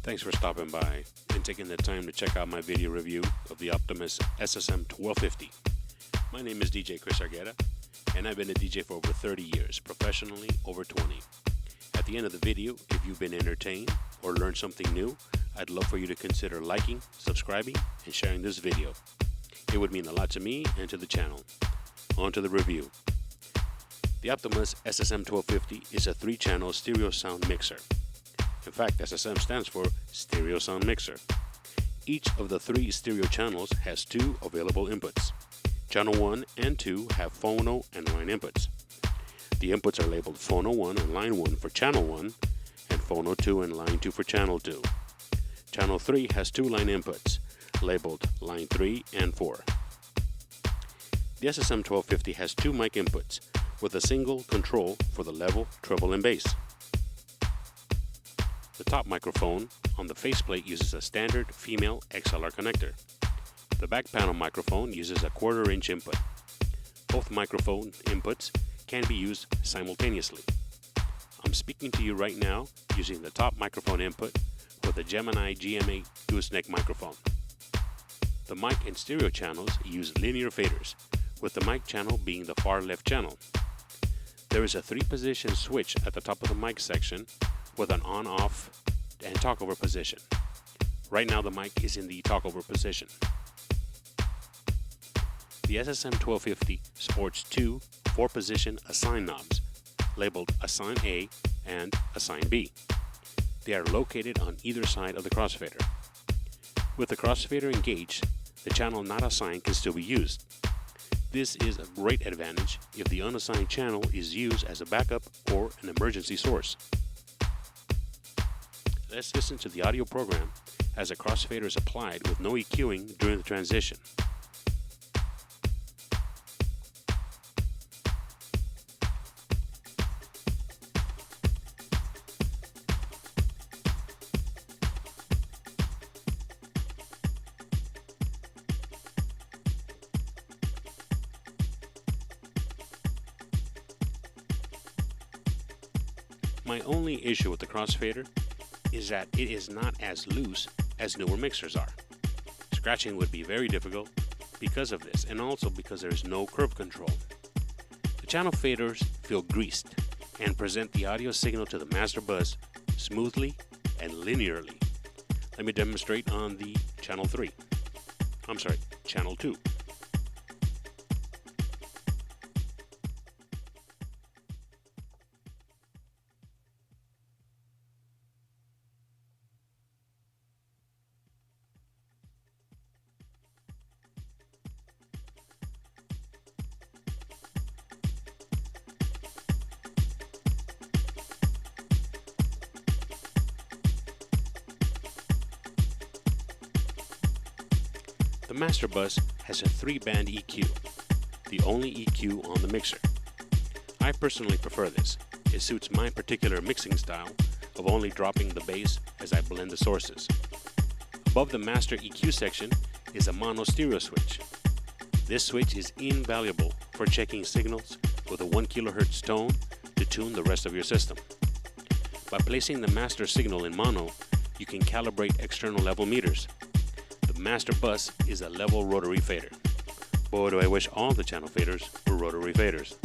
Thanks for stopping by and taking the time to check out my video review of the Optimus SSM-1250. My name is DJ Chris Argueta, and I've been a DJ for over 30 years, professionally over 20. At the end of the video, if you've been entertained or learned something new, I'd love for you to consider liking, subscribing, and sharing this video. It would mean a lot to me and to the channel. On to the review. The Optimus SSM-1250 is a 3-channel stereo sound mixer. In fact, SSM stands for Stereo Sound Mixer. Each of the 3 stereo channels has 2 available inputs. Channel 1 and 2 have phono and line inputs. The inputs are labeled phono 1 and line 1 for channel 1, and phono 2 and line 2 for channel 2. Channel 3 has 2 line inputs, labeled line 3 and 4. The SSM-1250 has 2 mic inputs, with a single control for the level, treble, and bass. The top microphone on the faceplate uses a standard female XLR connector. The back panel microphone uses a 1/4 inch input. Both microphone inputs can be used simultaneously. I'm speaking to you right now using the top microphone input with a Gemini GM8 gooseneck microphone. The mic and stereo channels use linear faders, with the mic channel being the far left channel. There is a 3-position switch at the top of the mic section with an on-off and talkover position. Right now the mic is in the talkover position. The SSM-1250 sports 2 4-position assign knobs, labeled Assign A and Assign B. They are located on either side of the crossfader. With the crossfader engaged, the channel not assigned can still be used. This is a great advantage if the unassigned channel is used as a backup or an emergency source. Let's listen to the audio program as a crossfader is applied with no EQing during the transition. My only issue with the crossfader is that it is not as loose as newer mixers are. Scratching would be very difficult because of this, and also because there is no curve control. The channel faders feel greased and present the audio signal to the master bus smoothly and linearly. Let me demonstrate on the channel 2. The master bus has a 3-band EQ, the only EQ on the mixer. I personally prefer this. It suits my particular mixing style of only dropping the bass as I blend the sources. Above the master EQ section is a mono stereo switch. This switch is invaluable for checking signals with a 1 kHz tone to tune the rest of your system. By placing the master signal in mono, you can calibrate external level meters. The master bus is a level rotary fader. Boy, do I wish all the channel faders were rotary faders.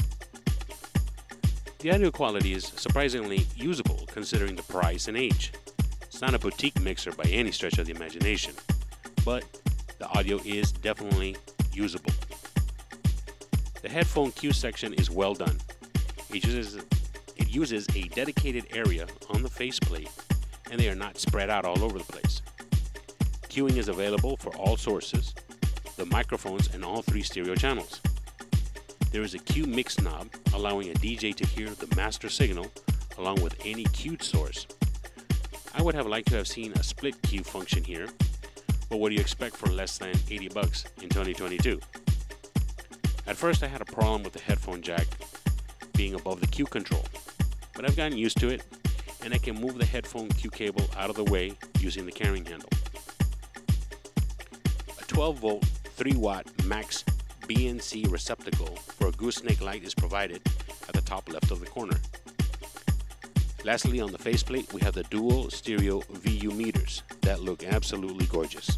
The audio quality is surprisingly usable considering the price and age. It's not a boutique mixer by any stretch of the imagination, but the audio is definitely usable. The headphone cue section is well done. It uses a dedicated area on the faceplate, and they are not spread out all over the place. Cueing is available for all sources, the microphones, and all 3 stereo channels. There is a cue mix knob allowing a DJ to hear the master signal along with any cued source. I would have liked to have seen a split cue function here, but what do you expect for less than $80 in 2022? At first I had a problem with the headphone jack being above the cue control, but I've gotten used to it, and I can move the headphone cue cable out of the way using the carrying handle. 12-volt, 3-watt max BNC receptacle for a gooseneck light is provided at the top left of the corner. Lastly, on the faceplate, we have the dual stereo VU meters. that look absolutely gorgeous.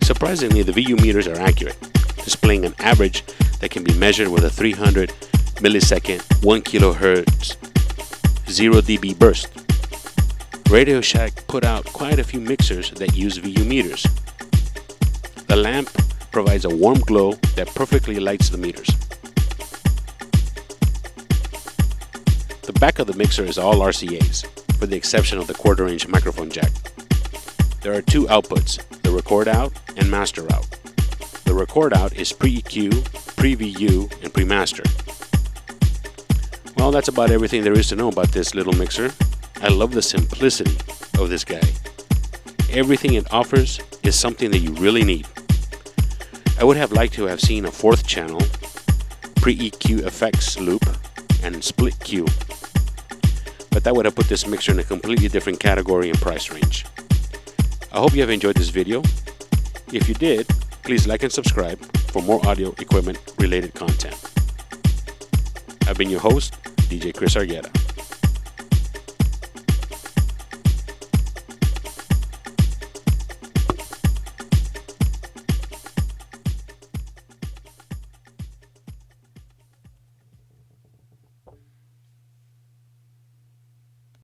Surprisingly, the VU meters are accurate, displaying an average that can be measured with a 300 millisecond 1 kilohertz 0 dB burst. Radio Shack put out quite a few mixers that use VU meters. The lamp provides a warm glow that perfectly lights the meters. The back of the mixer is all RCAs, with the exception of the quarter-inch microphone jack. There are two outputs, the record out and master out. The record out is pre-EQ, pre-VU, and pre-master. Well, that's about everything there is to know about this little mixer. I love the simplicity of this guy. Everything it offers is something that you really need. I would have liked to have seen a fourth channel, pre-EQ effects loop, and split Q. But that would have put this mixer in a completely different category and price range. I hope you have enjoyed this video. If you did, please like and subscribe for more audio equipment related content. I've been your host, DJ Chris Argueta.